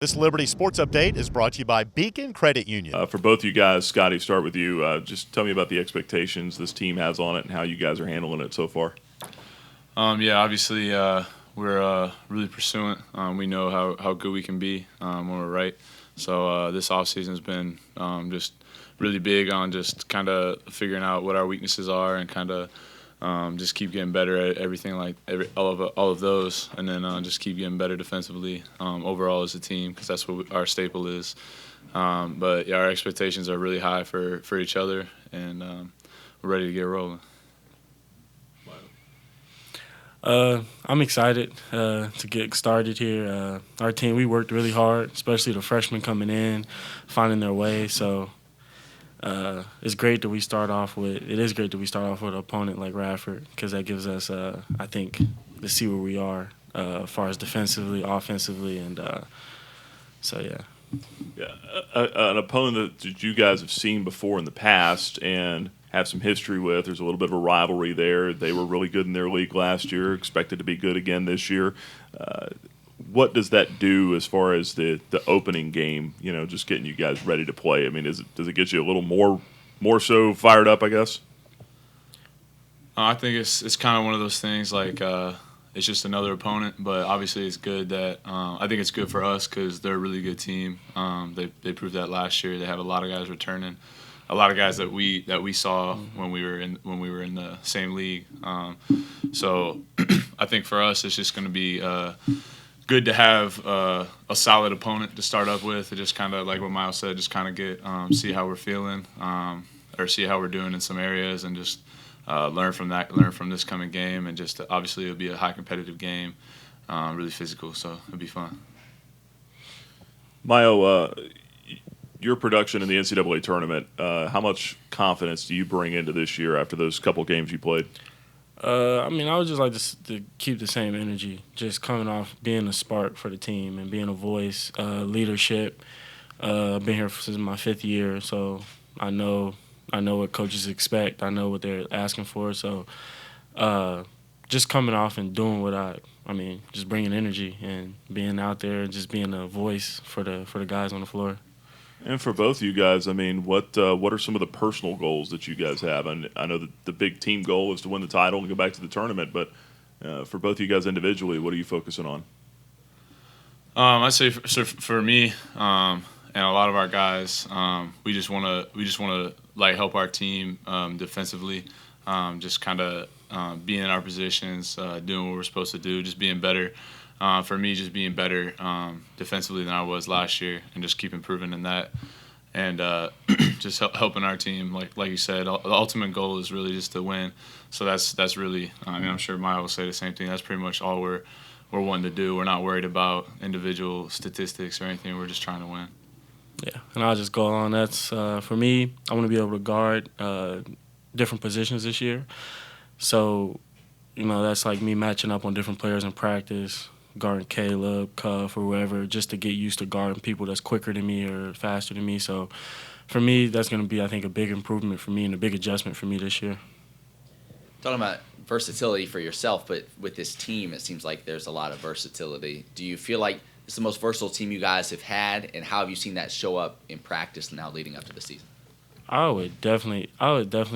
This Liberty Sports Update is brought to you by Beacon Credit Union. For both you guys, Scottie, start with you. Just tell me about the expectations this team has on it and how you guys are handling it so far. Obviously, we're really pursuant. We know how good we can be when we're right. So this offseason has been just really big on just kind of figuring out what our weaknesses are and kind of just keep getting better at everything, all of those, and then just keep getting better defensively overall as a team, because that's what our staple is. But our expectations are really high for each other, and we're ready to get rolling. I'm excited to get started here. Our team, we worked really hard, especially the freshmen coming in, finding their way. So it's great that we start off with. It is great that we start off with an opponent like Radford, because that gives us, I think, to see where we are as far as defensively, offensively, and so yeah. Yeah, an opponent that you guys have seen before in the past and have some history with. There's a little bit of a rivalry there. They were really good in their league last year, expected to be good again this year. What does that do as far as the opening game, just getting you guys ready to play? I mean, does it get you a little more so fired up, I guess? I think it's kind of one of those things it's just another opponent, but obviously it's good that I think it's good for us because they're a really good team. They proved that last year. They have a lot of guys returning, a lot of guys that we saw when we were in the same league. So I think for us it's just going to be good to have a solid opponent to start up with. Just kind of like what Miles said, just kind of get see how we're feeling or see how we're doing in some areas, and just learn from this coming game, and just obviously it'll be a high competitive game, really physical, so it'll be fun. Mayo, your production in the NCAA tournament, how much confidence do you bring into this year after those couple games you played? I would just like to keep the same energy, just coming off being a spark for the team and being a voice, leadership. I've been here since my 5th year, so I know what coaches expect. I know what they're asking for. So just coming off and doing just bringing energy and being out there and just being a voice for the guys on the floor. And for both of you guys, what are some of the personal goals that you guys have? And I know that the big team goal is to win the title and go back to the tournament, but for both of you guys individually, what are you focusing on? I'd say for me and a lot of our guys, we just want to help our team defensively, just kind of being in our positions, doing what we're supposed to do, just being better. For me, just being better defensively than I was last year, and just keep improving in that, and just helping our team. Like you said, the ultimate goal is really just to win. So that's really. I'm sure Maya will say the same thing. That's pretty much all we're wanting to do. We're not worried about individual statistics or anything. We're just trying to win. Yeah, and I'll just go on. That's for me. I want to be able to guard different positions this year. So, that's like me matching up on different players in practice, guarding Caleb, Cuff, or whoever, just to get used to guarding people that's quicker than me or faster than me. So for me, that's going to be, I think, a big improvement for me and a big adjustment for me this year. Talking about versatility for yourself, but with this team, it seems like there's a lot of versatility. Do you feel like it's the most versatile team you guys have had, and how have you seen that show up in practice now leading up to the season? I would definitely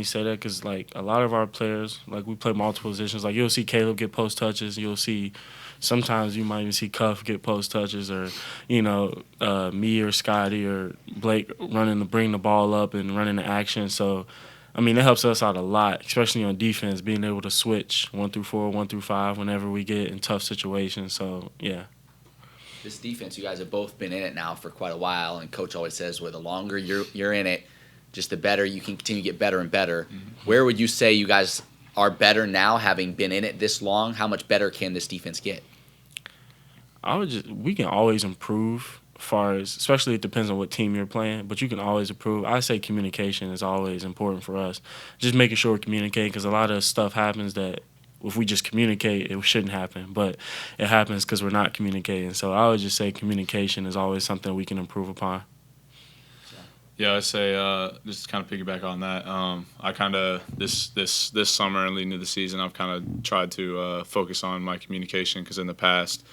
say that, because a lot of our players, we play multiple positions. You'll see Caleb get post touches. You'll see sometimes you might even see Cuff get post touches, or me or Scottie or Blake running to bring the ball up and running the action. So it helps us out a lot, especially on defense, being able to switch 1 through 4, 1 through 5 whenever we get in tough situations. So yeah. This defense, you guys have both been in it now for quite a while, and Coach always says, the longer you're in it, just the better you can continue to get better and better. Mm-hmm. Where would you say you guys are better now, having been in it this long? How much better can this defense get? We can always improve, as far as, especially it depends on what team you're playing, but you can always improve. I say communication is always important for us. Just making sure we communicate, because a lot of stuff happens that if we just communicate, it shouldn't happen, but it happens because we're not communicating. So I would just say communication is always something we can improve upon. Yeah, I'd say just to kind of piggyback on that. I kind of this summer and leading into the season, I've kind of tried to focus on my communication, because in the past,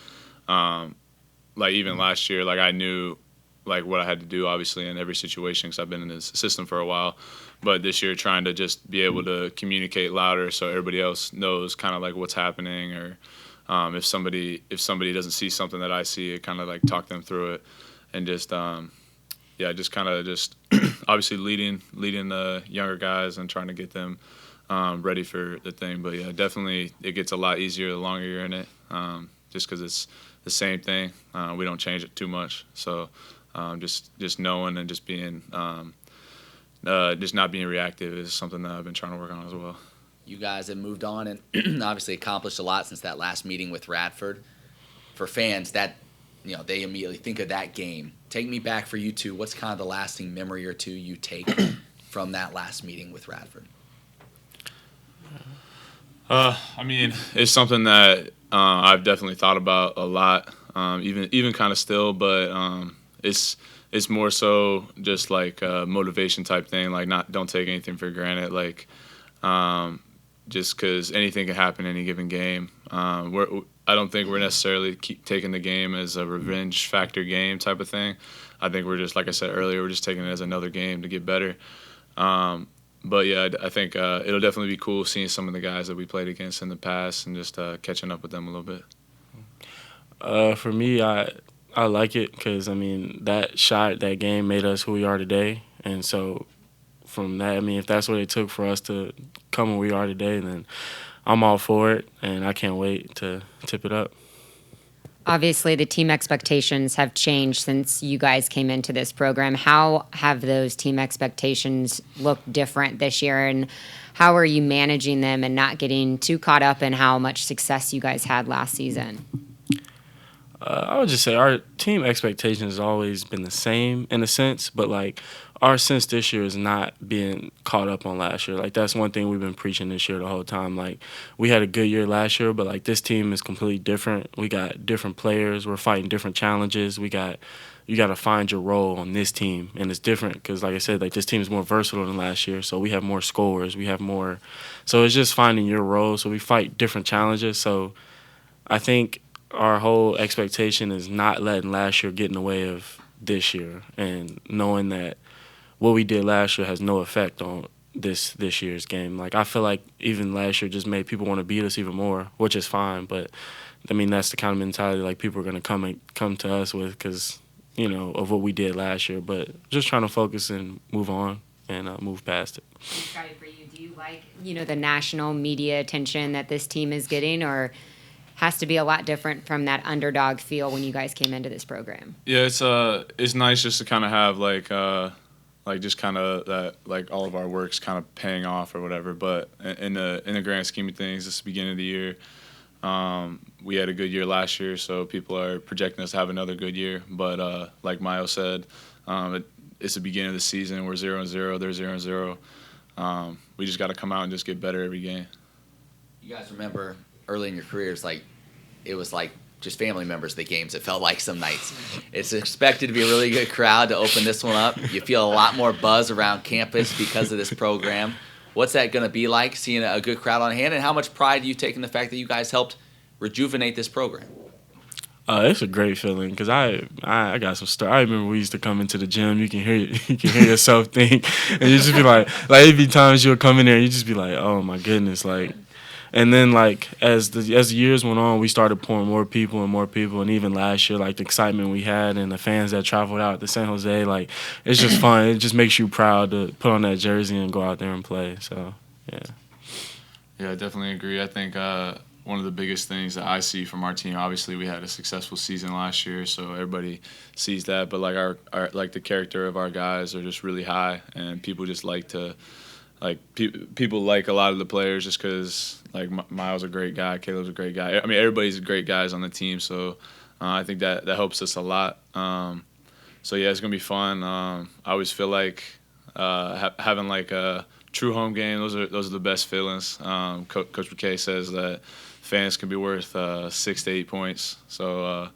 like even last year, like I knew like what I had to do, obviously, in every situation because I've been in this system for a while. But this year, trying to just be able to communicate louder so everybody else knows kind of like what's happening, or if somebody doesn't see something that I see, it kind of like talk them through it, and just just kind of just obviously leading the younger guys and trying to get them ready for the thing. But yeah, definitely it gets a lot easier the longer you're in it, just because it's the same thing. We don't change it too much, so just knowing and just being just not being reactive is something that I've been trying to work on as well. You guys have moved on and obviously accomplished a lot since that last meeting with Radford. For fans, that they immediately think of that game. Take me back for you two. What's kind of the lasting memory or two you take from that last meeting with Radford? I mean, it's something that I've definitely thought about a lot, even kind of still, but it's more so just like a motivation type thing. Like, don't take anything for granted. Like, just because anything can happen in any given game. I don't think we're necessarily taking the game as a revenge factor game type of thing. I think we're just, like I said earlier, we're just taking it as another game to get better. But yeah, I think it'll definitely be cool seeing some of the guys that we played against in the past and just catching up with them a little bit. For me, I like it because, I mean, that game made us who we are today. And so from that, I mean, if that's what it took for us to come where we are today, then I'm all for it, and I can't wait to tip it up. Obviously, the team expectations have changed since you guys came into this program. How have those team expectations looked different this year, and how are you managing them and not getting too caught up in how much success you guys had last season? I would just say our team expectations has always been the same in a sense, but like our sense this year is not being caught up on last year. Like that's one thing we've been preaching this year the whole time. Like we had a good year last year, but like this team is completely different. We got different players. We're fighting different challenges. You got to find your role on this team, and it's different because, like I said, like this team is more versatile than last year. So we have more scorers. We have more. So it's just finding your role. So we fight different challenges. So I think our whole expectation is not letting last year get in the way of this year, and knowing that what we did last year has no effect on this year's game. Like I feel like even last year just made people want to beat us even more, which is fine. But I mean that's the kind of mentality like people are gonna come to us with because of what we did last year. But just trying to focus and move on and move past it. Scottie, for you, do you like the national media attention that this team is getting, or has to be a lot different from that underdog feel when you guys came into this program? Yeah, it's nice just to kind of have like just kind of that like all of our work's kind of paying off or whatever. But in the grand scheme of things, it's the beginning of the year. We had a good year last year, so people are projecting us to have another good year. But like Mayo said, it's the beginning of the season. We're 0-0. They're 0-0. We just got to come out and just get better every game. You guys remember early in your careers, like it was like just family members at the games. It felt like some nights. It's expected to be a really good crowd to open this one up. You feel a lot more buzz around campus because of this program. What's that going to be like, seeing a good crowd on hand, and how much pride do you take in the fact that you guys helped rejuvenate this program? It's a great feeling because I got some stuff. I remember we used to come into the gym. You can hear yourself think, and you just be like it'd be times you'll come in there and you just be like, oh my goodness, like. And then, like, as the years went on, we started pouring more people. And even last year, like, the excitement we had and the fans that traveled out to San Jose, like, it's just fun. It just makes you proud to put on that jersey and go out there and play. So, yeah. Yeah, I definitely agree. I think one of the biggest things that I see from our team, obviously we had a successful season last year, so everybody sees that. But, like, our like the character of our guys are just really high, and people just like to – like people like a lot of the players just because like Miles a great guy, Caleb's a great guy. I mean everybody's great guys on the team, so I think that helps us a lot. So yeah, it's gonna be fun. I always feel like having like a true home game. Those are the best feelings. Coach McKay says that fans can be worth 6 to 8 points. So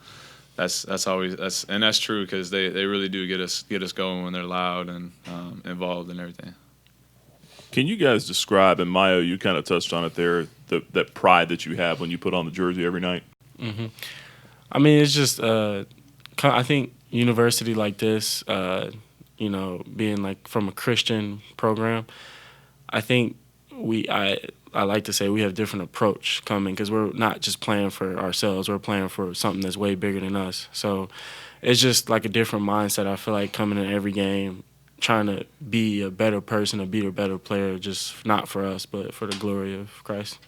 that's always and that's true because they really do get us going when they're loud and involved and everything. Can you guys describe, and Mayo, you kind of touched on it there, that pride that you have when you put on the jersey every night? Mm-hmm. I mean, it's just I think university like this, being like from a Christian program, I think I like to say we have a different approach coming because we're not just playing for ourselves. We're playing for something that's way bigger than us. So it's just like a different mindset. I feel like coming in every game, trying to be a better person, be a better player, just not for us, but for the glory of Christ.